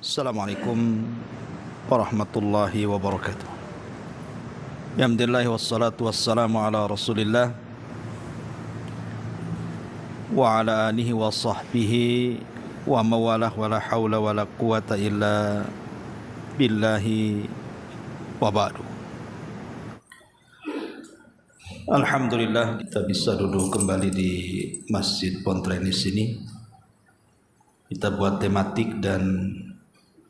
Assalamualaikum warahmatullahi wabarakatuh. Alhamdulillah wassalatu wassalamu ala Rasulillah wa ala alihi wa sahbihi wa mawalah wa la hawla wa la quwata illa billahi wa ba'du. Alhamdulillah kita bisa duduk kembali di Masjid Pontrenis ini. Kita buat tematik dan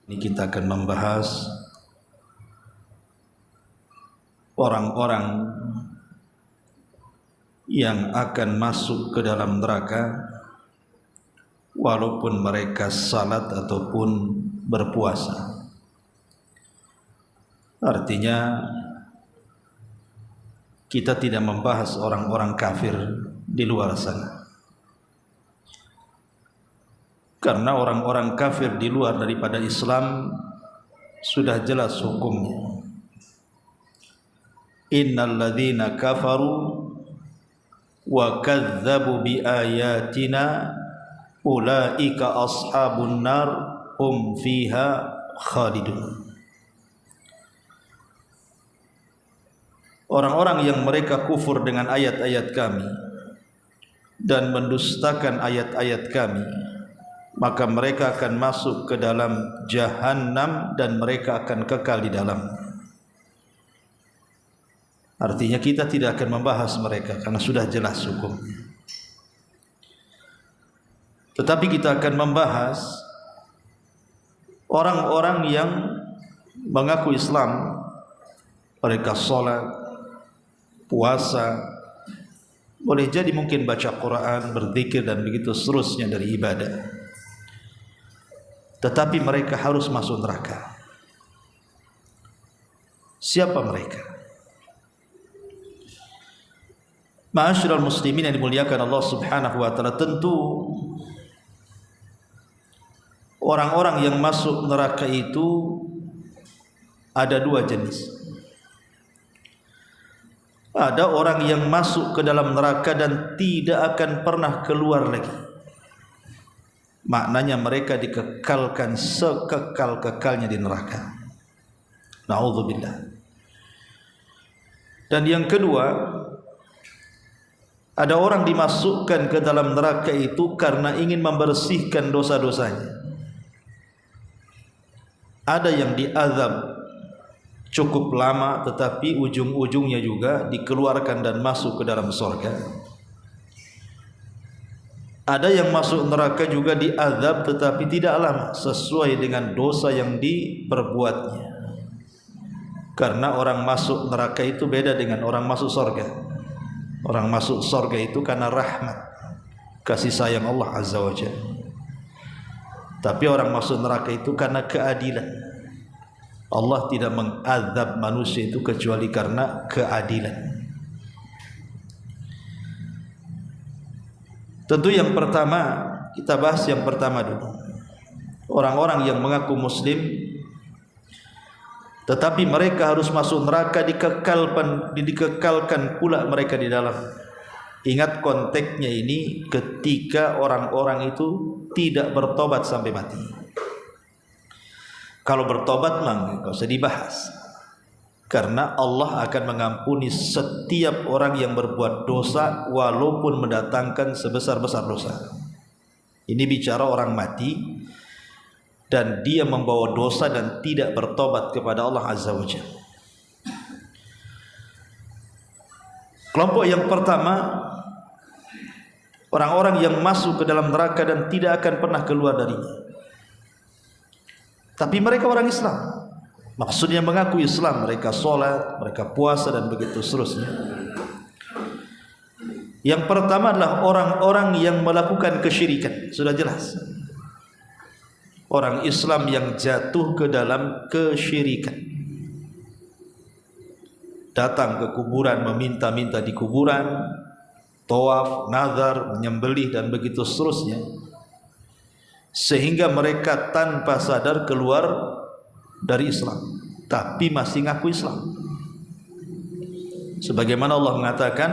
ini kita akan membahas orang-orang yang akan masuk ke dalam neraka walaupun mereka salat ataupun berpuasa. Artinya kita tidak membahas orang-orang kafir di luar sana, karena orang-orang kafir di luar daripada Islam sudah jelas hukumnya. Innal ladzina kafaru wa kadzdzabu bi ayatina ulaika ashabun nar hum fiha khalidun. Orang-orang yang mereka kufur dengan ayat-ayat kami dan mendustakan ayat-ayat kami, maka mereka akan masuk ke dalam Jahannam dan mereka akan kekal di dalam. Artinya kita tidak akan membahas mereka karena sudah jelas hukumnya. Tetapi kita akan membahas orang-orang yang mengaku Islam, mereka sholat, puasa, boleh jadi mungkin baca Quran, berzikir dan begitu seterusnya dari ibadah, tetapi mereka harus masuk neraka. Siapa mereka? Ma'asyiral muslimin yang dimuliakan Allah Subhanahu wa taala, tentu orang-orang yang masuk neraka itu ada dua jenis. Ada orang yang masuk ke dalam neraka dan tidak akan pernah keluar lagi. Maknanya mereka dikekalkan sekekal-kekalnya di neraka. Na'udzubillah. Dan yang kedua, ada orang dimasukkan ke dalam neraka itu karena ingin membersihkan dosa-dosanya. Ada yang diazab cukup lama tetapi ujung-ujungnya juga dikeluarkan dan masuk ke dalam surga. Ada yang masuk neraka juga diazab tetapi tidak lama sesuai dengan dosa yang diperbuatnya. Karena orang masuk neraka itu beda dengan orang masuk surga. Orang masuk surga itu karena rahmat, kasih sayang Allah Azza wa Jalla. Tapi orang masuk neraka itu karena keadilan. Allah tidak mengazab manusia itu kecuali karena keadilan. Tentu yang pertama, kita bahas yang pertama dulu. Orang-orang yang mengaku muslim tetapi mereka harus masuk neraka, dikekalkan pula mereka di dalam. Ingat konteksnya ini ketika orang-orang itu tidak bertobat sampai mati. Kalau bertobat memang tidak usah dibahas, karena Allah akan mengampuni setiap orang yang berbuat dosa walaupun mendatangkan sebesar-besar dosa. Ini bicara orang mati dan dia membawa dosa dan tidak bertobat kepada Allah Azza wa Jalla. Kelompok yang pertama, orang-orang yang masuk ke dalam neraka dan tidak akan pernah keluar darinya. Tapi mereka orang Islam, maksudnya mengaku Islam, mereka sholat, mereka puasa dan begitu seterusnya. Yang pertama adalah orang-orang yang melakukan kesyirikan. Sudah jelas, orang Islam yang jatuh ke dalam kesyirikan, datang ke kuburan, meminta-minta di kuburan, tawaf, nazar, menyembelih dan begitu seterusnya, sehingga mereka tanpa sadar keluar dari Islam tapi masih ngaku Islam. Sebagaimana Allah mengatakan,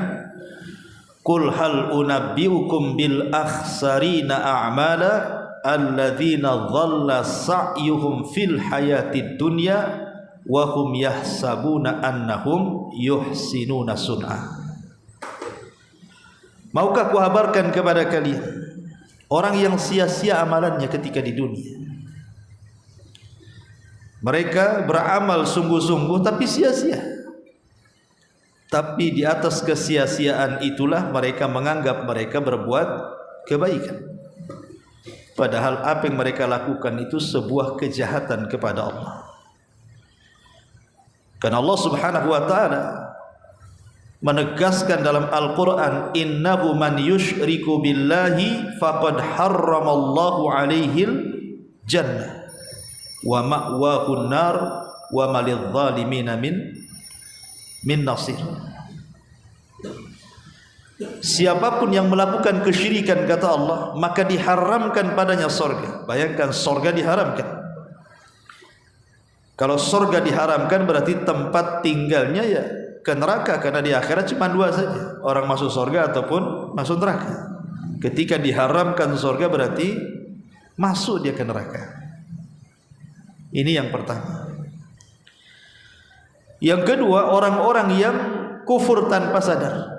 Qul hal unabbiukum bil akhsarina a'mala alladzina dhalla sa'yuhum fil hayatid dunya wa hum yahsabuna annahum yuhsinuna sun'a. Maukah kuhabarkan kepada kalian orang yang sia-sia amalannya ketika di dunia? Mereka beramal sungguh-sungguh tapi sia-sia. Tapi di atas kesia-siaan itulah mereka menganggap mereka berbuat kebaikan. Padahal apa yang mereka lakukan itu sebuah kejahatan kepada Allah. Karena Allah Subhanahu wa taala menegaskan dalam Al-Qur'an, innahu man yusyriku billahi faqad harramallahu alaihil jannah wa ma'wahun nar wa malidh zalimina min nasir. Siapapun yang melakukan kesyirikan, kata Allah, maka diharamkan padanya sorga. Bayangkan, sorga diharamkan. Kalau sorga diharamkan berarti tempat tinggalnya ya ke neraka, karena di akhirat cuma dua saja, orang masuk sorga ataupun masuk neraka. Ketika diharamkan sorga berarti masuk dia ke neraka. Ini yang pertama. Yang kedua, orang-orang yang kufur tanpa sadar.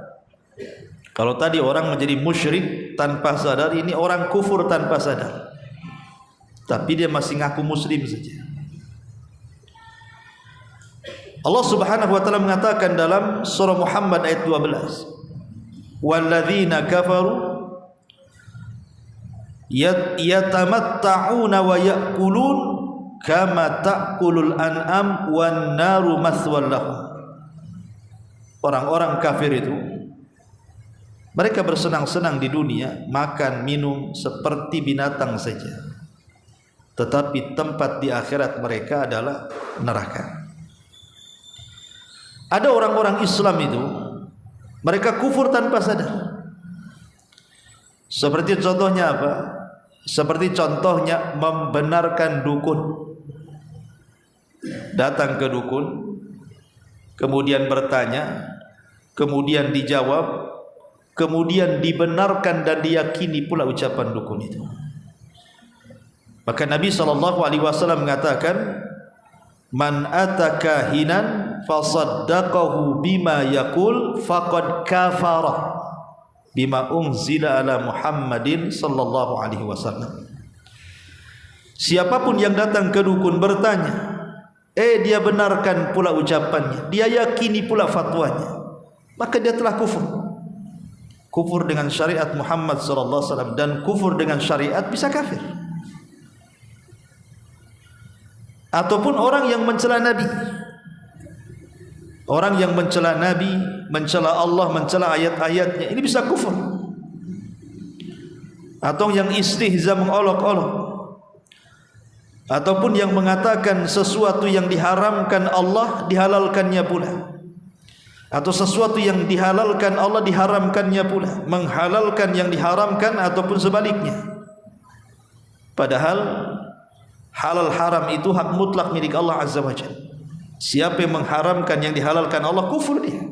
Kalau tadi orang menjadi musyrik tanpa sadar, ini orang kufur tanpa sadar, tapi dia masih ngaku muslim saja. Allah Subhanahu wa taala mengatakan dalam surah Muhammad ayat 12, walladzina kafaru yatamatta'una wa ya'kulun kama ta'kulul an'am wan naru maswal lahum. Orang-orang kafir itu mereka bersenang-senang di dunia, makan minum seperti binatang saja, tetapi tempat di akhirat mereka adalah neraka. Ada orang-orang Islam itu mereka kufur tanpa sadar. Seperti contohnya apa? Seperti contohnya membenarkan dukun. Datang ke dukun, kemudian bertanya, kemudian dijawab, kemudian dibenarkan dan diyakini pula ucapan dukun itu. Maka Nabi SAW mengatakan, man ataka hinan fasaddaqahu bima yaqul faqad kafara bima unzila ala Muhammadin sallallahu alaihi wasallam. Siapapun yang datang ke dukun bertanya, dia benarkan pula ucapannya, dia yakini pula fatwanya, maka dia telah kufur. Kufur dengan syariat Muhammad sallallahu alaihi wasallam, dan kufur dengan syariat bisa kafir. Ataupun orang yang mencela Nabi, orang yang mencela Nabi, mencela Allah, mencela ayat-ayatnya, ini bisa kufur. Atau yang istihza, mengolok-olok, ataupun yang mengatakan sesuatu yang diharamkan Allah dihalalkannya pula, atau sesuatu yang dihalalkan Allah diharamkannya pula, menghalalkan yang diharamkan ataupun sebaliknya. Padahal halal haram itu hak mutlak milik Allah Azza wa Jalla. Siapa yang mengharamkan yang dihalalkan Allah, kufur dia.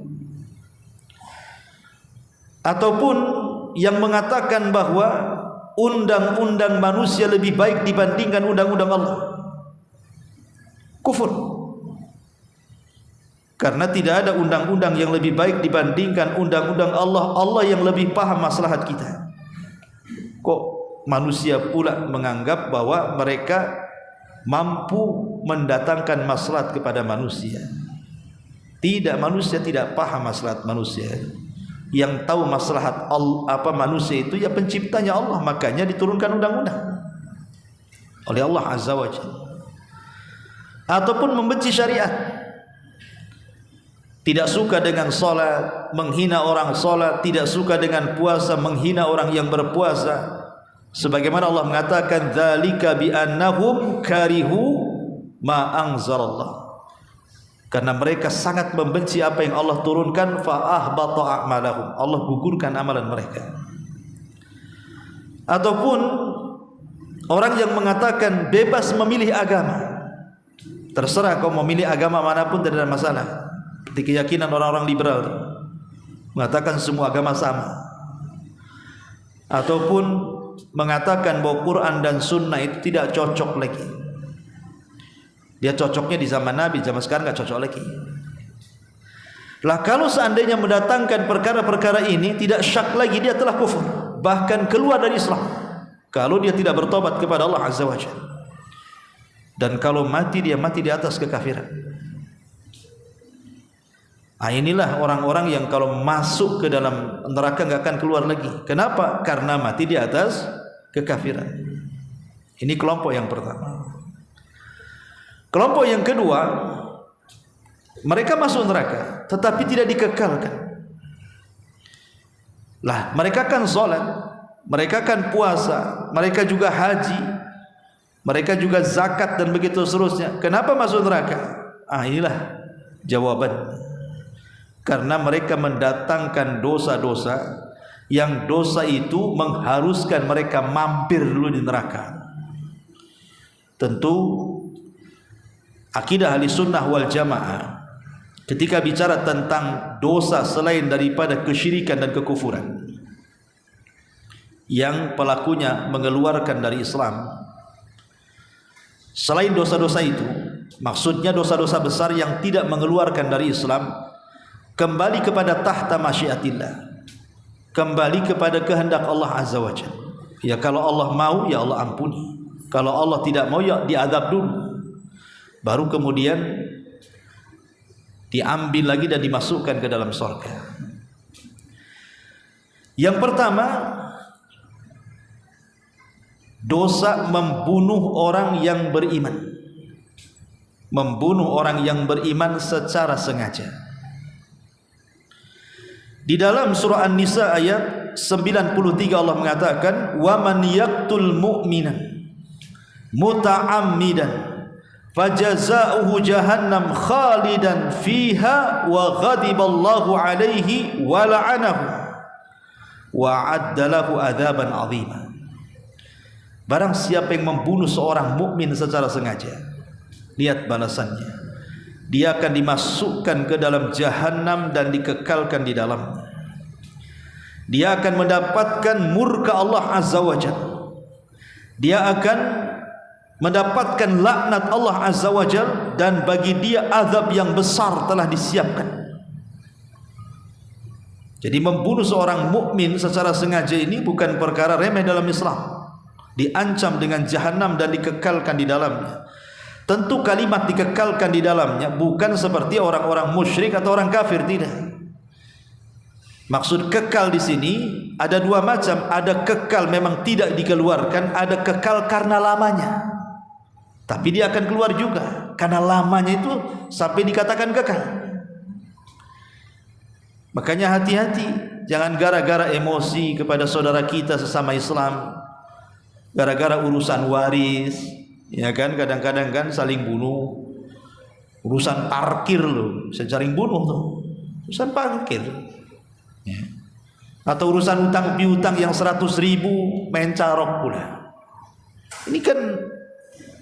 Ataupun yang mengatakan bahwa undang-undang manusia lebih baik dibandingkan undang-undang Allah, kufur. Karena tidak ada undang-undang yang lebih baik dibandingkan undang-undang Allah. Allah yang lebih paham maslahat kita. Kok manusia pula menganggap bahwa mereka mampu mendatangkan maslahat kepada manusia? Tidak, manusia tidak paham maslahat manusia. Yang tahu maslahat manusia itu ya penciptanya Allah. Makanya diturunkan undang-undang oleh Allah Azza wa Jalla. Ataupun membenci syariat, tidak suka dengan salat, menghina orang salat, tidak suka dengan puasa, menghina orang yang berpuasa. Sebagaimana Allah mengatakan, dzalika bi annahum karihu ma anzalallah. Karena mereka sangat membenci apa yang Allah turunkan, fa ahbata a'malahum. Allah gugurkan amalan mereka. Ataupun orang yang mengatakan bebas memilih agama, terserah kau memilih agama manapun, tidak ada masalah. Seperti keyakinan orang-orang liberal mengatakan semua agama sama. ataupun mengatakan bahwa Quran dan Sunnah itu tidak cocok lagi. Dia cocoknya di zaman Nabi, zaman sekarang nggak cocok lagi. Lah kalau seandainya mendatangkan perkara-perkara ini, tidak syak lagi dia telah kufur, bahkan keluar dari Islam kalau dia tidak bertobat kepada Allah Azza wa Jalla. Dan kalau mati, dia mati di atas kekafiran. Inilah orang-orang yang kalau masuk ke dalam neraka nggak akan keluar lagi. Kenapa? Karena mati di atas kekafiran. Ini kelompok yang pertama. Kelompok yang kedua, mereka masuk neraka tetapi tidak dikekalkan. Lah, mereka kan sholat, mereka kan puasa, mereka juga haji, mereka juga zakat dan begitu seterusnya. Kenapa masuk neraka? Inilah jawaban. Karena mereka mendatangkan dosa-dosa yang dosa itu mengharuskan mereka mampir dulu di neraka. Tentu akidah ahli sunnah wal jamaah ketika bicara tentang dosa selain daripada kesyirikan dan kekufuran yang pelakunya mengeluarkan dari Islam, selain dosa-dosa itu, maksudnya dosa-dosa besar yang tidak mengeluarkan dari Islam, kembali kepada tahta masyiatillah, kembali kepada kehendak Allah Azza wa Jalla. Ya kalau Allah mau, ya Allah ampuni. Kalau Allah tidak mau, ya diazab dulu, baru kemudian diambil lagi dan dimasukkan ke dalam surga. Yang pertama, dosa membunuh orang yang beriman, membunuh orang yang beriman secara sengaja. Di dalam surah An-Nisa ayat 93 Allah mengatakan, wa man yaqtul mu'minan muta'ammidan fajaza'uhu jahannam khalidan fiha wa ghadiballahu alaihi wa la'anahu wa a'adda lahu adzaban 'azima. Barang siapa yang membunuh seorang mukmin secara sengaja, lihat balasannya. Dia akan dimasukkan ke dalam jahanam dan dikekalkan di dalamnya. Dia akan mendapatkan murka Allah Azza wa Jalla. Dia akan mendapatkan laknat Allah Azza wa Jalla, dan bagi dia azab yang besar telah disiapkan. Jadi membunuh seorang mukmin secara sengaja ini bukan perkara remeh dalam Islam. Diancam dengan jahanam dan dikekalkan di dalamnya. Tentu kalimat dikekalkan di dalamnya bukan seperti orang-orang musyrik atau orang kafir, tidak. Maksud kekal di sini ada dua macam. Ada kekal memang tidak dikeluarkan, ada kekal karena lamanya. Tapi dia akan keluar juga karena lamanya itu sampai dikatakan kekal. Makanya hati-hati, jangan gara-gara emosi kepada saudara kita sesama Islam, gara-gara urusan waris, ya kan, kadang-kadang kan saling bunuh. Urusan parkir loh, saling bunuh tuh. Urusan parkir, ya. Atau urusan utang piutang yang 100.000 main carok pula. Ini kan,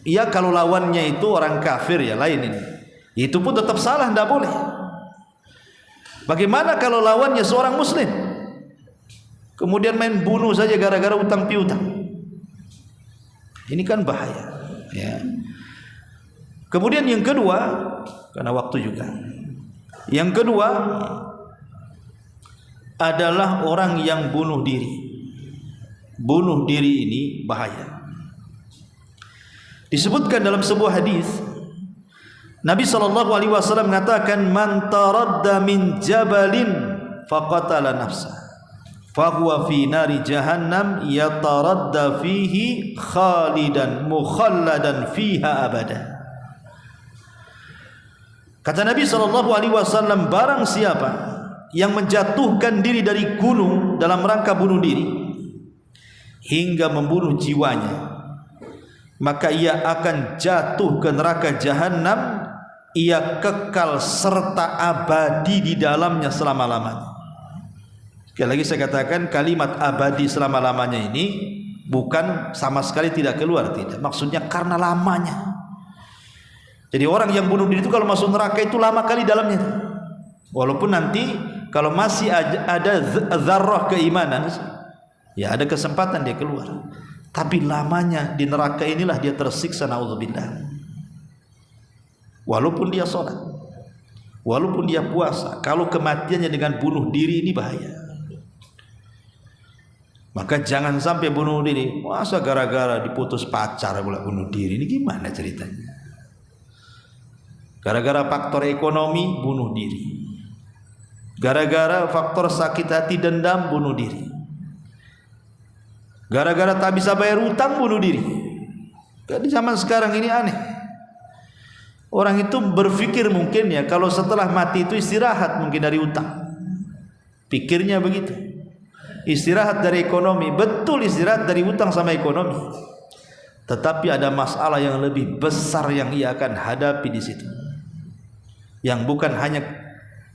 ya kalau lawannya itu orang kafir ya lain ini. Itu pun tetap salah, tidak boleh. Bagaimana kalau lawannya seorang muslim, kemudian main bunuh saja gara-gara utang piutang? Ini kan bahaya, ya. Kemudian yang kedua, karena waktu juga, yang kedua adalah orang yang bunuh diri. Bunuh diri ini bahaya. Disebutkan dalam sebuah hadis, Nabi SAW mengatakan, man taradda min jabalin faqatala nafsah fahuwa fi nari jahannam yataradda fihi khalidan mukhalladan fiha abada. Kata Nabi SAW, barang siapa yang menjatuhkan diri dari gunung dalam rangka bunuh diri hingga membunuh jiwanya, maka ia akan jatuh ke neraka jahanam, ia kekal serta abadi di dalamnya selama-lamanya. Sekali lagi saya katakan, kalimat abadi selama-lamanya ini bukan sama sekali tidak keluar, tidak. Maksudnya karena lamanya. Jadi orang yang bunuh diri itu kalau masuk neraka itu lama kali dalamnya. Walaupun nanti kalau masih ada zarrah keimanan, Ya ada kesempatan dia keluar. Tapi lamanya di neraka inilah dia tersiksa, naudzubillah. Walaupun dia sholat, walaupun dia puasa, kalau kematiannya dengan bunuh diri ini bahaya. Maka jangan sampai bunuh diri. Masa gara-gara diputus pacar pula bunuh diri? Ini gimana ceritanya? Gara-gara faktor ekonomi bunuh diri, gara-gara faktor sakit hati dendam bunuh diri, gara-gara tak bisa bayar utang bunuh diri. Di zaman sekarang ini aneh. Orang itu berpikir mungkin ya kalau setelah mati itu istirahat mungkin dari utang. Pikirnya begitu. Istirahat dari ekonomi, betul istirahat dari utang sama ekonomi. Tetapi ada masalah yang lebih besar yang ia akan hadapi di situ. Yang bukan hanya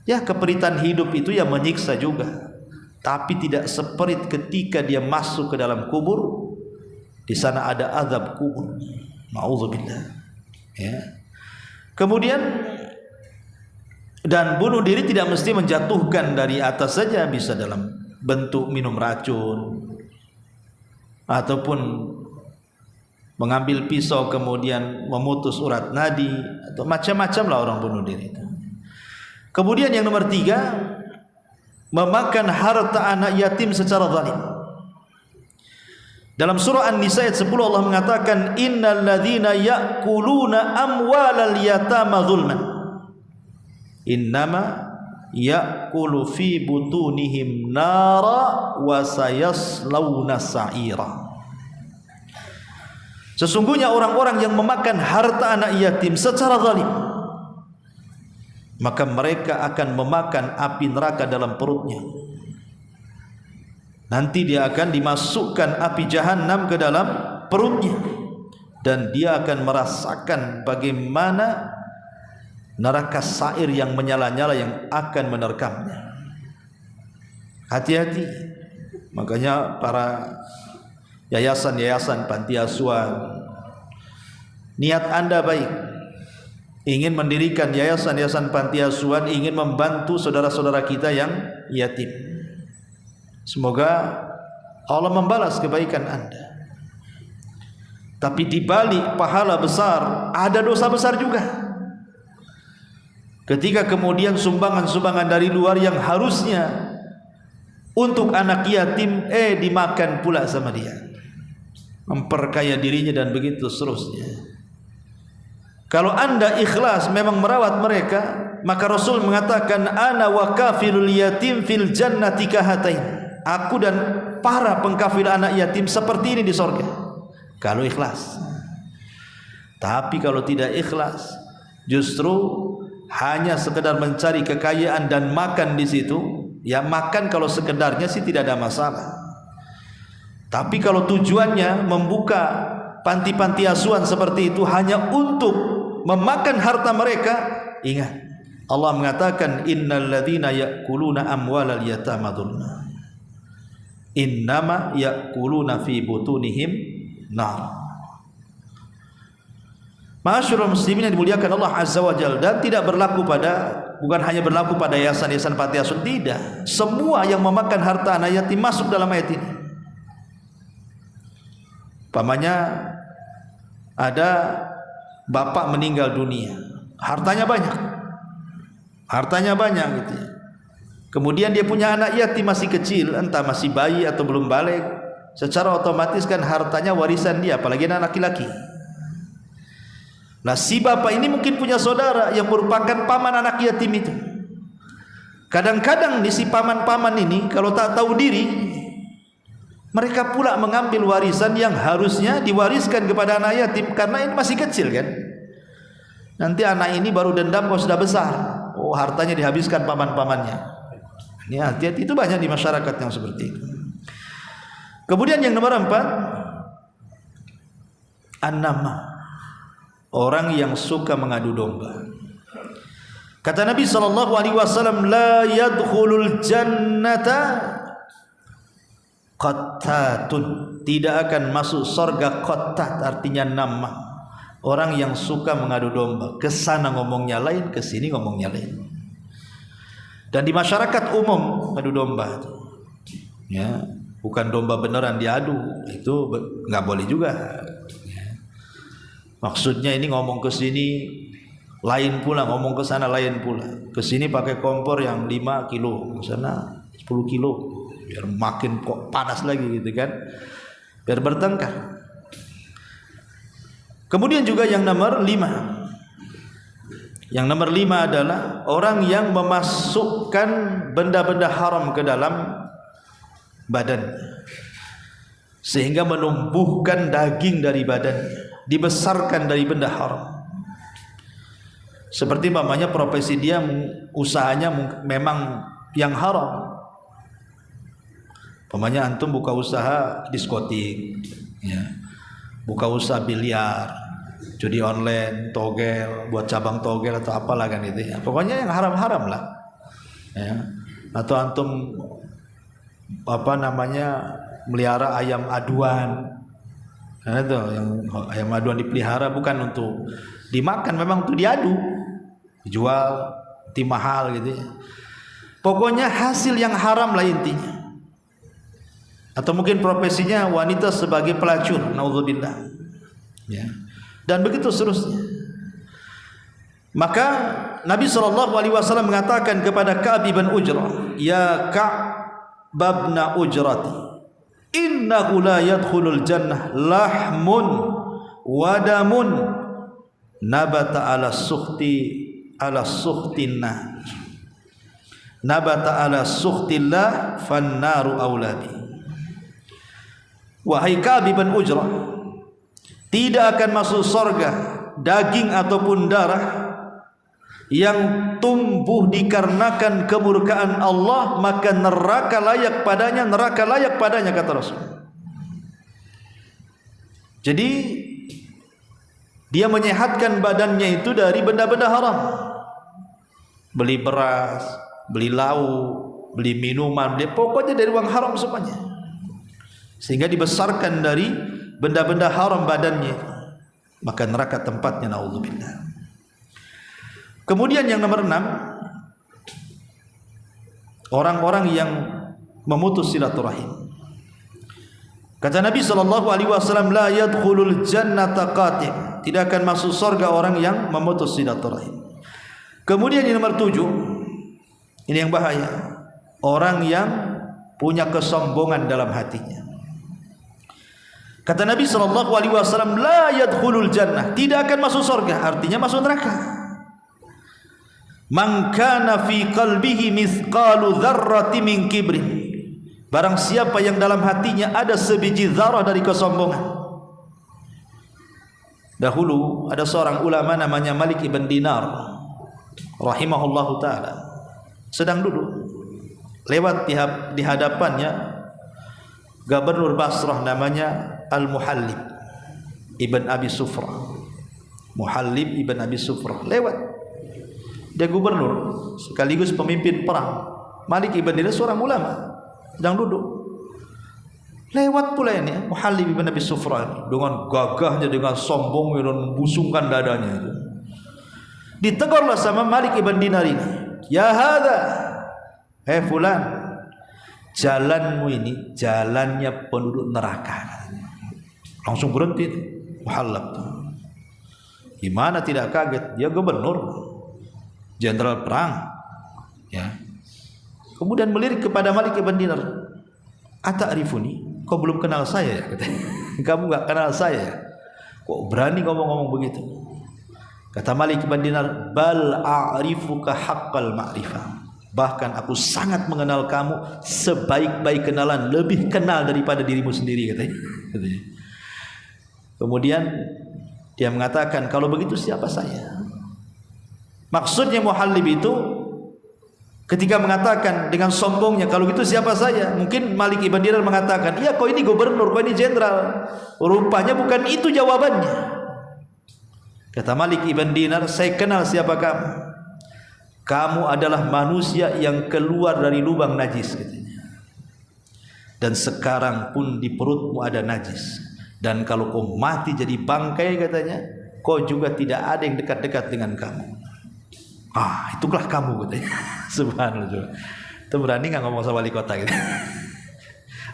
ya keperitan hidup itu yang menyiksa juga, tapi tidak seperit ketika dia masuk ke dalam kubur. Di sana ada azab kubur. Nauzubillah. Ya. Kemudian dan bunuh diri tidak mesti menjatuhkan dari atas saja, bisa dalam bentuk minum racun ataupun mengambil pisau kemudian memutus urat nadi atau macam-macam lah orang bunuh diri itu. Kemudian yang nomor 3, memakan harta anak yatim secara zalim. Dalam surah An-Nisa ayat 10 Allah mengatakan innal ladzina ya'kuluna amwalal yatama zulman innama ya'kulu fi butunihim nara wa sayaslawna sa'ira. Sesungguhnya orang-orang yang memakan harta anak yatim secara zalim, maka mereka akan memakan api neraka dalam perutnya. Nanti dia akan dimasukkan api jahanam ke dalam perutnya, dan dia akan merasakan bagaimana neraka sair yang menyala-nyala yang akan menerkamnya. Hati-hati. Makanya para yayasan-yayasan panti asuhan, niat Anda baik, ingin mendirikan yayasan-yayasan panti asuhan, ingin membantu saudara-saudara kita yang yatim. Semoga Allah membalas kebaikan Anda. Tapi di balik pahala besar ada dosa besar juga. Ketika kemudian sumbangan-sumbangan dari luar yang harusnya untuk anak yatim dimakan pula sama dia, memperkaya dirinya dan begitu seterusnya. Kalau Anda ikhlas memang merawat mereka, maka Rasul mengatakan ana wa kafilul yatim fil jannati kahatain. Aku dan para pengkafil anak yatim seperti ini di surga. Kalau ikhlas. Tapi kalau tidak ikhlas, justru hanya sekedar mencari kekayaan dan makan di situ, ya makan kalau sekedarnya sih tidak ada masalah. Tapi kalau tujuannya membuka panti-panti asuhan seperti itu hanya untuk memakan harta mereka, ingat Allah mengatakan innal ladzina ya'kuluna amwalal yatama dzulma innama ya'kuluna fi butunihim nar. Ma'asyiral muslimin yang dimuliakan Allah Azza wa Jalla, dan tidak berlaku pada, bukan hanya berlaku pada yayasan-yayasan panti asuhan, tidak. Semua yang memakan harta anak yatim masuk dalam ayat ini. Pamannya ada bapak meninggal dunia, hartanya banyak gitu ya. Kemudian dia punya anak yatim masih kecil, entah masih bayi atau belum balik, secara otomatis kan hartanya warisan dia, apalagi anak laki-laki. Nah si bapak ini mungkin punya saudara yang merupakan paman anak yatim itu. Kadang-kadang di si paman-paman ini kalau tak tahu diri, mereka pula mengambil warisan yang harusnya diwariskan kepada anak yatim, karena ini masih kecil kan. Nanti anak ini baru dendam kalau sudah besar, oh hartanya dihabiskan paman-pamannya. Ini hati-hati, itu banyak di masyarakat yang seperti itu. Kemudian yang nomor 4, an-nama, orang yang suka mengadu domba. Kata Nabi SAW, la yadkhulul jannata qattatun, tidak akan masuk surga qattat, artinya nama, orang yang suka mengadu domba, kesana ngomongnya lain, kesini ngomongnya lain. Dan di masyarakat umum adu domba itu, ya, bukan domba beneran diadu, itu nggak boleh juga. Maksudnya ini ngomong ke sini lain pula, ngomong ke sana lain pula. Ke sini pakai kompor yang 5 kilo, ke sana 10 kilo, biar makin kok panas lagi gitu kan, biar bertengkar. Kemudian juga yang nomor 5. Yang nomor 5 adalah orang yang memasukkan benda-benda haram ke dalam badan, sehingga menumbuhkan daging dari badannya, dibesarkan dari benda haram. Seperti mamanya profesi dia, usahanya memang yang haram. Mamanya antum buka usaha diskotik, ya, buka usaha biliar, judi online, togel, buat cabang togel atau apalah kan itu ya. Pokoknya yang haram-haram lah, ya. Atau antum melihara ayam aduan. Nah itu yang ayam aduan dipelihara bukan untuk dimakan, memang untuk diadu, dijual mahal gitu ya. Pokoknya hasil yang haram lah intinya. Atau mungkin profesinya wanita sebagai pelacur, naudzubillah, ya. Dan begitu seterusnya. Maka Nabi SAW mengatakan kepada Ka'b bin Ujrah, ya Ka'b bin Ujrati, innahu la yadkhulul jannah lahmun wadamun nabata ala sukhtinna nabata ala sukhtillah fannaru aulabi. Wahai Ka'b bin Ujrah, tidak akan masuk surga daging ataupun darah yang tumbuh dikarenakan kemurkaan Allah, maka neraka layak padanya, kata Rasul. Jadi dia menyehatkan badannya itu dari benda-benda haram, beli beras, beli lauk, beli minuman, pokoknya dari uang haram semuanya, sehingga dibesarkan dari benda-benda haram badannya, maka neraka tempatnya, naudzubillah. Kemudian yang nomor 6, orang-orang yang memutus silaturahim. Kata Nabi SAW, la yadkhulul jannata qati', tidak akan masuk surga orang yang memutus silaturahim. Kemudian yang nomor 7, ini yang bahaya, orang yang punya kesombongan dalam hatinya. Kata Nabi SAW, la yadkhulul jannah, tidak akan masuk surga, artinya masuk neraka. Man kana fi qalbihi mithqalu dzarratin min kibrin, barang siapa yang dalam hatinya ada sebiji zarah dari kesombongan. Dahulu ada seorang ulama namanya Malik ibn Dinar rahimahullahu taala, sedang duduk, lewat di hadapannya gubernur Basrah namanya Al-Muhallib ibn Abi Sufrah. Muhallib ibn Abi Sufrah lewat. Dia gubernur sekaligus pemimpin perang. Malik ibn Dinar seorang ulama, sedang duduk. Lewat pula ini Muhallib ibn Abi Sufrah dengan gagahnya, dengan sombongnya dan membusungkan dadanya itu. Ditegurlah sama Malik ibn Dinar ini, ya hadza, hei fulan, jalanmu ini jalannya penduduk neraka. Langsung berhenti Muhallib. Gimana tidak kaget? Dia gubernur, jenderal perang, ya. Kemudian melirik kepada Malik ibn Dinar, ata'rifuni, kau belum kenal saya ya? Kamu enggak kenal saya ya? Kok berani ngomong-ngomong begitu? Kata Malik ibn Dinar, bal a'rifuka haqqal ma'rifah, bahkan aku sangat mengenal kamu sebaik-baik kenalan, lebih kenal daripada dirimu sendiri, katanya. Kemudian dia mengatakan, kalau begitu siapa saya? Maksudnya Muhallib itu ketika mengatakan dengan sombongnya, kalau gitu siapa saya? Mungkin Malik ibn Dinar mengatakan, iya kau ini gubernur, kau ini jenderal. Rupanya bukan itu jawabannya. Kata Malik ibn Dinar, saya kenal siapa kamu. Kamu adalah manusia yang keluar dari lubang najis, katanya. Dan sekarang pun di perutmu ada najis. Dan kalau kau mati jadi bangkai, katanya, kau juga tidak ada yang dekat-dekat dengan kamu. Itulah kamu, katanya. Subhanallah. Itu berani nggak ngomong sama wali kota gitu?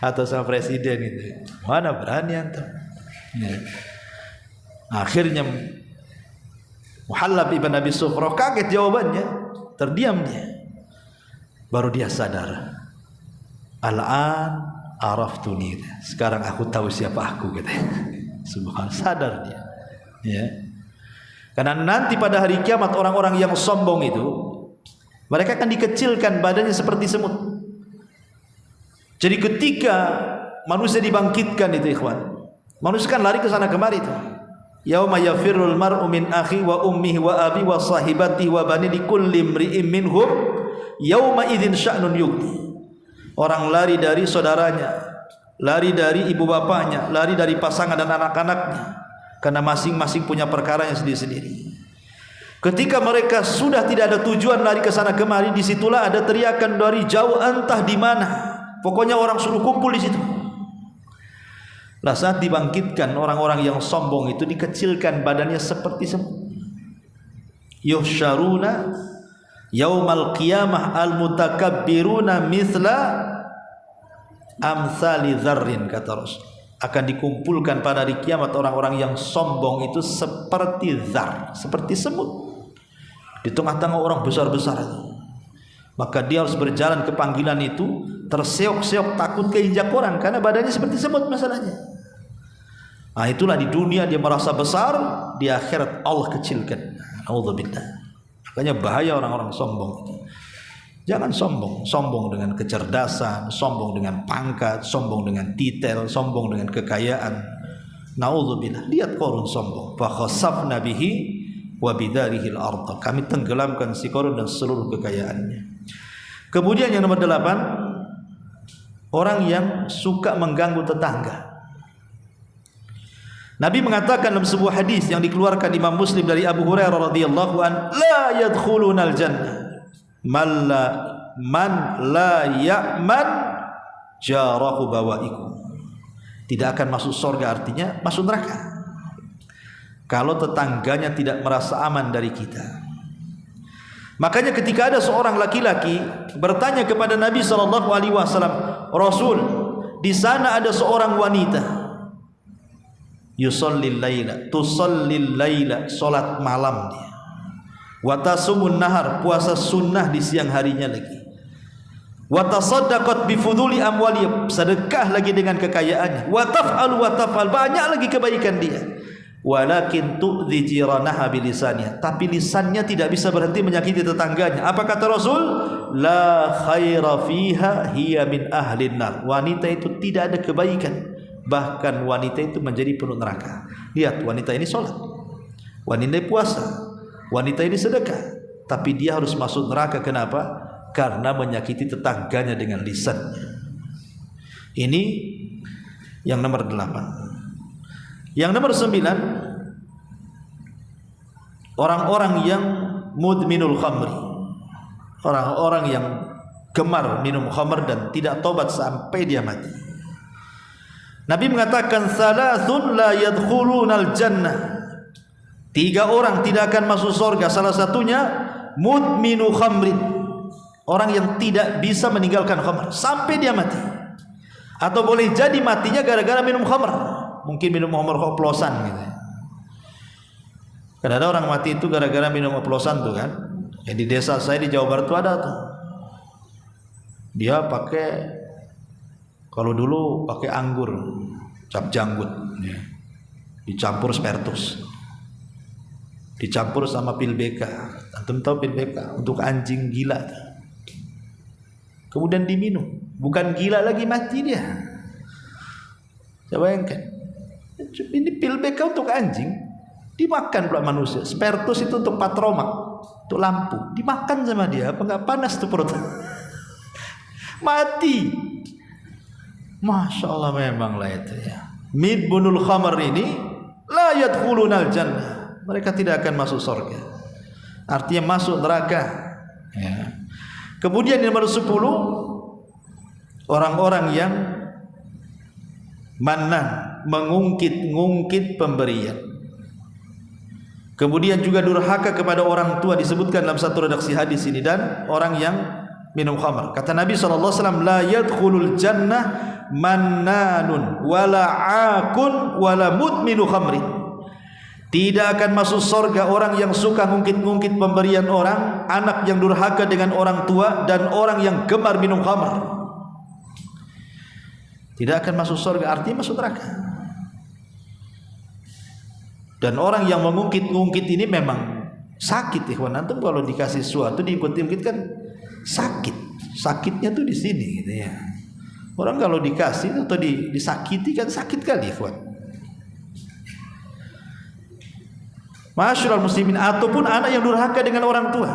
atau sama presiden itu. Mana berani antum? Ya. Akhirnya Muhallab ibn Abi Sufrah kaget jawabannya, terdiam dia. Baru dia sadar. Al-an araftuni. Sekarang aku tahu siapa aku, katanya. Subhanallah, sadar dia. Ya. Karena nanti pada hari kiamat orang-orang yang sombong itu mereka akan dikecilkan badannya seperti semut. Jadi ketika manusia dibangkitkan itu ikhwan, manusia kan lari ke sana kemari itu. Yauma yafirrul mar'u min akhi wa ummihi wa abi wa sahibatihi wa bani likulli imri'in minhum yauma idzin sya'nun yughni. Orang lari dari saudaranya, lari dari ibu bapaknya, lari dari pasangan dan anak-anaknya, karena masing-masing punya perkaranya sendiri-sendiri. Ketika mereka sudah tidak ada tujuan lari ke sana kemari, disitulah ada teriakan dari jauh entah di mana. Pokoknya orang suruh kumpul di situ. Lah saat dibangkitkan orang-orang yang sombong itu dikecilkan badannya seperti semut. Yuhsyaruna yaumal qiyamah al-mutakabbiruna mithla amsali dzarrin, kata Rasul. Akan dikumpulkan pada hari kiamat orang-orang yang sombong itu seperti dzar, seperti semut. Di tengah-tengah orang besar-besar itu. Maka dia harus berjalan ke panggilan itu terseok-seok, takut keinjak orang karena badannya seperti semut masalahnya. Nah itulah di dunia dia merasa besar, di akhirat Allah kecilkan. Auzubillah. Makanya bahaya orang-orang sombong itu. Jangan sombong, sombong dengan kecerdasan, sombong dengan pangkat, sombong dengan titel, sombong dengan kekayaan. Nauzubillah. Lihat Qarun sombong. Fa khasafna bihi wa bidarihil ardh. Kami tenggelamkan si Qarun dan seluruh kekayaannya. Kemudian yang nomor 8, orang yang suka mengganggu tetangga. Nabi mengatakan dalam sebuah hadis yang dikeluarkan Imam Muslim dari Abu Hurairah radhiyallahu an, la yadkhulunal jannah man la ya'man jarahu bawaikum. Tidak akan masuk surga, artinya masuk neraka kalau tetangganya tidak merasa aman dari kita. Makanya ketika ada seorang laki-laki bertanya kepada Nabi SAW, Rasul, di sana ada seorang wanita yusallil laila, tusallil laila, salat malam dia, wa tasumun nahar, puasa sunnah di siang harinya lagi, wa tasaddaqat bi fuduli amwali, sedekah lagi dengan kekayaannya, wa taf'al, banyak lagi kebaikan dia, walakin tu'dhi jiranaha bilisaniha, tapi lisannya tidak bisa berhenti menyakiti tetangganya. Apa kata Rasul? La khaira fiha hiya min ahlin nar. Wanita itu tidak ada kebaikan, bahkan wanita itu menjadi penuh neraka. Lihat, wanita ini sholat, wanita ini puasa, wanita ini sedekah, tapi dia harus masuk neraka. Kenapa? Karena menyakiti tetangganya dengan lisannya. Ini yang nomor 8. Yang nomor 9, orang-orang yang mudminul khamri, orang-orang yang gemar minum khamr dan tidak tobat sampai dia mati. Nabi mengatakan salasun la yadkhulunal jannah, 3 orang tidak akan masuk surga. Salah satunya mudminu khamrin, orang yang tidak bisa meninggalkan khamr sampai dia mati, atau boleh jadi matinya gara-gara minum khamr. Mungkin minum khamr oplosan gitu. Karena ada orang mati itu gara-gara minum oplosan tuh kan. Yang di desa saya di Jawa Barat tuh ada tuh. Dia pakai, kalau dulu pakai anggur cap janggut ya, dicampur spertus, dicampur sama pil BK. Antum tahu pil BK untuk anjing gila tuh. Kemudian diminum, bukan gila lagi, mati dia. Coba bayangkan, ini pil BK untuk anjing, dimakan pula manusia. Spertus itu untuk patromak, untuk lampu, dimakan sama dia. Apa nggak panas tuh perut? Mati. Masya Allah, memang lah itu ya. Midbunul khamr ini la yadkhulunal jannah, mereka tidak akan masuk surga, artinya masuk neraka ya. Kemudian yang nomor 10, orang-orang yang mannan, mengungkit-ngungkit pemberian. Kemudian juga durhaka kepada orang tua, disebutkan dalam satu redaksi hadis ini. Dan orang yang minum khamr. Kata Nabi SAW, la yadkhulul jannah mannanun wala akun wala mudminu khamrin. Tidak akan masuk surga orang yang suka ngungkit-ngungkit pemberian orang, anak yang durhaka dengan orang tua, dan orang yang gemar minum khamr. Tidak akan masuk surga, artinya masuk neraka. Dan orang yang mengungkit-ngungkit ini memang sakit, ikhwan. Antum kalau dikasih sesuatu diungkit-ungkit kan sakit. Sakitnya tuh di sini gitu ya. Orang kalau dikasih atau disakiti kan sakit kali, ikhwan. Masyarul muslimin, ataupun anak yang durhaka dengan orang tua.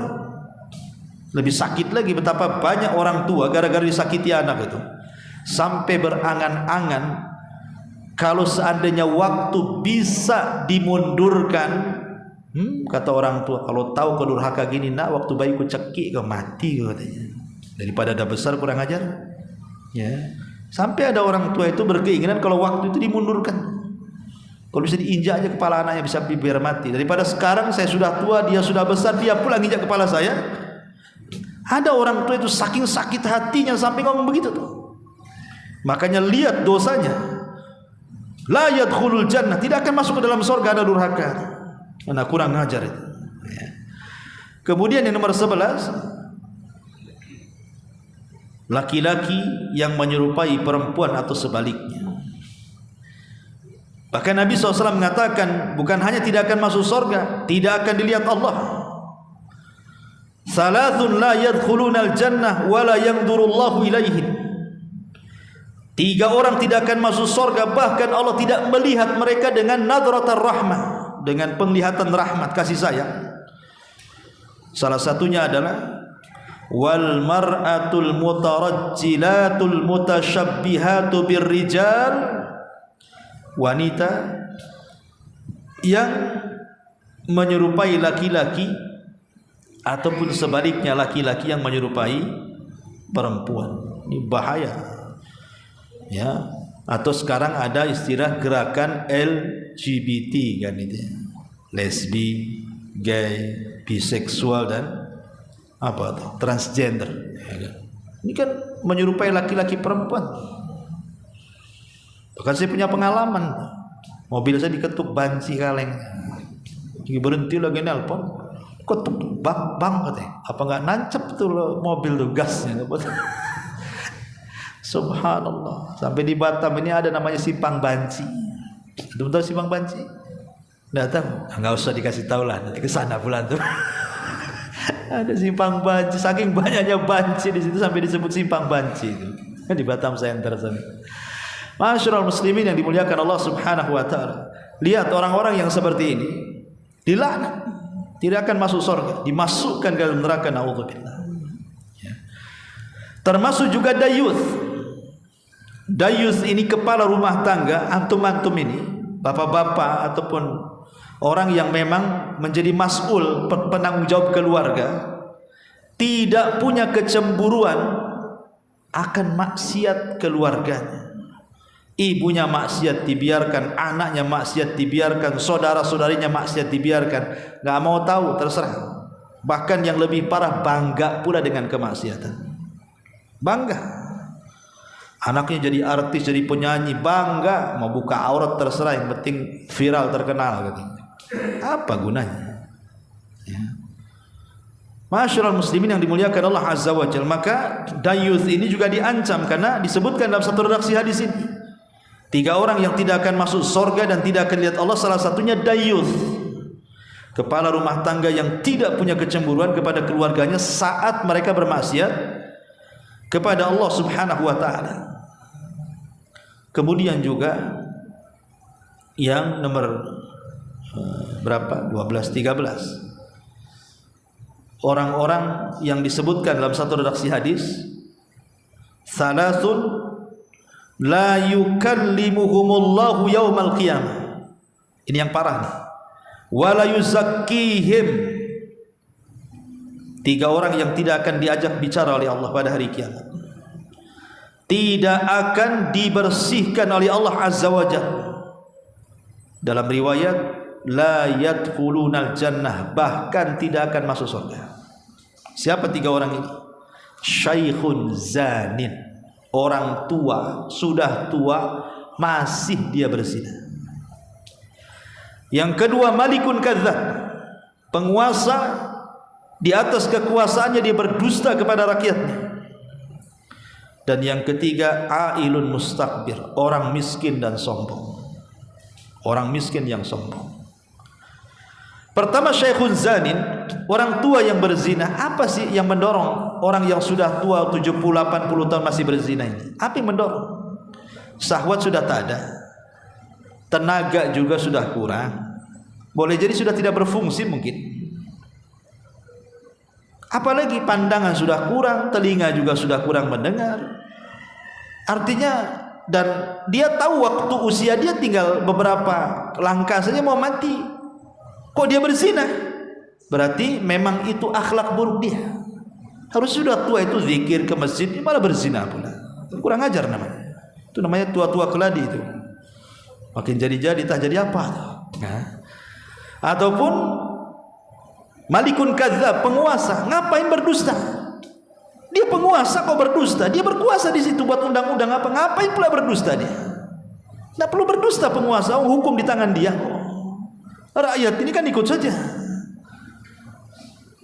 Lebih sakit lagi, betapa banyak orang tua gara-gara disakiti anak itu sampai berangan-angan kalau seandainya waktu bisa dimundurkan. Kata orang tua, kalau tahu kau durhaka gini, nak, waktu bayi ku cekik kau mati katanya. Daripada ada besar kurang ajar. Ya. Sampai ada orang tua itu berkeinginan kalau waktu itu dimundurkan. Kalau bisa diinjak aja kepala anaknya, bisa biar mati. Daripada sekarang saya sudah tua, dia sudah besar, dia pula nginjak kepala saya. Ada orang tua itu saking sakit hatinya sampai ngomong begitu tuh. Makanya lihat dosanya. La yadkhulul jannah, tidak akan masuk ke dalam surga ada durhaka. Mana kurang ngajar itu. Ya. Kemudian yang nomor 11, laki-laki yang menyerupai perempuan atau sebaliknya. Bahkan Nabi SAW mengatakan, bukan hanya tidak akan masuk surga, tidak akan dilihat Allah. Salathun la yadkhulunal jannah wa la yanzurullahu ilaihim. 3 orang tidak akan masuk surga, bahkan Allah tidak melihat mereka dengan nadratar rahmah, dengan penglihatan rahmat, kasih sayang. Salah satunya adalah wal mar'atul mutarajjilatul mutasyabbihatu birrijal, wanita yang menyerupai laki-laki ataupun sebaliknya laki-laki yang menyerupai perempuan. Ini bahaya. Ya, atau sekarang ada istilah gerakan LGBT kan itu. Lesbi, gay, biseksual dan apa tuh? Transgender. Ini kan menyerupai laki-laki perempuan. Bahkan saya punya pengalaman, mobil saya diketuk banci kaleng, berhenti lagi nelpon, ketuk bang katanya, apa nggak nancep tuh mobil tuh gasnya. Subhanallah. Sampai di Batam ini ada namanya simpang banci. Tahu simpang banci? Nggak tahu? Nggak usah dikasih tahu lah, nanti kesana bulan tuh. Ada simpang banci, saking banyaknya banci di situ sampai disebut simpang banci itu di Batam Center sana. Masyarul muslimin yang dimuliakan Allah Subhanahu wa taala. Lihat orang-orang yang seperti ini dilaknat, tidak akan masuk surga, dimasukkan ke dalam neraka, naudzubillah. Ya. Termasuk juga dayuth. Dayuth ini kepala rumah tangga, antum-antum ini, bapak-bapak ataupun orang yang memang menjadi mas'ul, penanggung jawab keluarga, tidak punya kecemburuan akan maksiat keluarganya. Ibunya maksiat dibiarkan, anaknya maksiat dibiarkan, saudara-saudarinya maksiat dibiarkan, nggak mau tahu, terserah. Bahkan yang lebih parah, bangga pula dengan kemaksiatan. Bangga. Anaknya jadi artis, jadi penyanyi, bangga. Mau buka aurat terserah, yang penting viral, terkenal gitu. Apa gunanya? Ya. Masyarul muslimin yang dimuliakan Allah Azza wa Jalla. Maka dayuth ini juga diancam karena disebutkan dalam satu redaksi hadis ini. 3 orang yang tidak akan masuk surga dan tidak akan lihat Allah, salah satunya dayuth, kepala rumah tangga yang tidak punya kecemburuan kepada keluarganya saat mereka bermaksiat kepada Allah Subhanahu wa taala. Kemudian juga yang nomor berapa? 12, 13. Orang-orang yang disebutkan dalam satu redaksi hadis, salasun la yukallimuhumullahu yaumal qiyamah. Ini yang parah nih. Wa la yuzakkihim. 3 orang yang tidak akan diajak bicara oleh Allah pada hari kiamat. Tidak akan dibersihkan oleh Allah Azza wa Jalla. Dalam riwayat la yadkhulunal jannah, bahkan tidak akan masuk surga. Siapa 3 orang ini? Syaikhun zanin, orang tua, sudah tua masih dia berzina. Yang kedua, malikun kadzdzab, penguasa, di atas kekuasaannya dia berdusta kepada rakyatnya. Dan yang ketiga, ailun mustakbir, orang miskin dan sombong. Orang miskin yang sombong. Pertama, syaikhun zanin, orang tua yang berzina. Apa sih yang mendorong orang yang sudah tua 70-80 tahun masih berzina ini? Apa yang mendorong? Syahwat sudah tak ada, tenaga juga sudah kurang, boleh jadi sudah tidak berfungsi mungkin. Apalagi pandangan sudah kurang, telinga juga sudah kurang mendengar. Artinya, dan dia tahu waktu usia dia tinggal beberapa langkah saja mau mati. Kok dia berzina? Berarti memang itu akhlak buruk dia. Harus sudah tua itu zikir ke masjid, malah berzina pula. Kurang ajar namanya. Itu namanya tua-tua keladi itu. Makin jadi-jadi tak jadi apa. Nah. Ataupun malikun kadzdzab, penguasa, ngapain berdusta? Dia penguasa kok berdusta? Dia berkuasa di situ buat undang-undang apa? Ngapain pula berdusta dia? Tidak perlu berdusta penguasa, hukum di tangan dia. Rakyat ini kan ikut saja.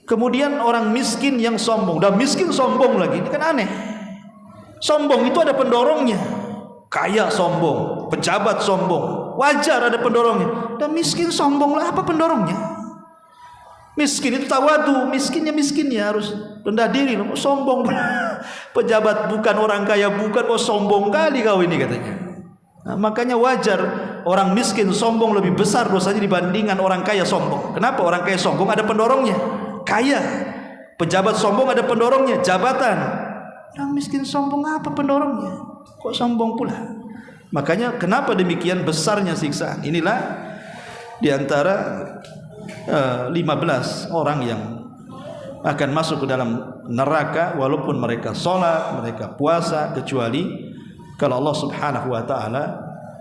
Kemudian orang miskin yang sombong, dan miskin sombong lagi, ini kan aneh. Sombong itu ada pendorongnya. Kaya sombong, pejabat sombong, wajar ada pendorongnya. Dan miskin sombong lah, apa pendorongnya? Miskin itu tawadu, miskinnya harus rendah diri. Sombong, pejabat bukan, orang kaya bukan, kok sombong kali kau ini katanya. Nah, makanya wajar orang miskin sombong lebih besar dosanya dibandingkan orang kaya sombong. Kenapa? Orang kaya sombong ada pendorongnya, kaya. Pejabat sombong ada pendorongnya, jabatan. Orang miskin sombong apa pendorongnya? Kok sombong pula? Makanya kenapa demikian besarnya siksaan? Inilah diantara 15 orang yang akan masuk ke dalam neraka walaupun mereka sholat, mereka puasa, kecuali kalau Allah subhanahu wa ta'ala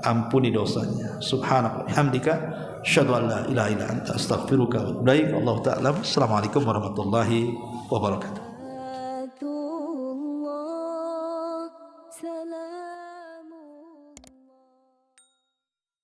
ampuni dosanya. Subhanallah hamdika asyhadu an la ilaha illa anta astaghfiruka wa atubu ilaik. Allah ta'ala. Assalamualaikum warahmatullahi wabarakatuh.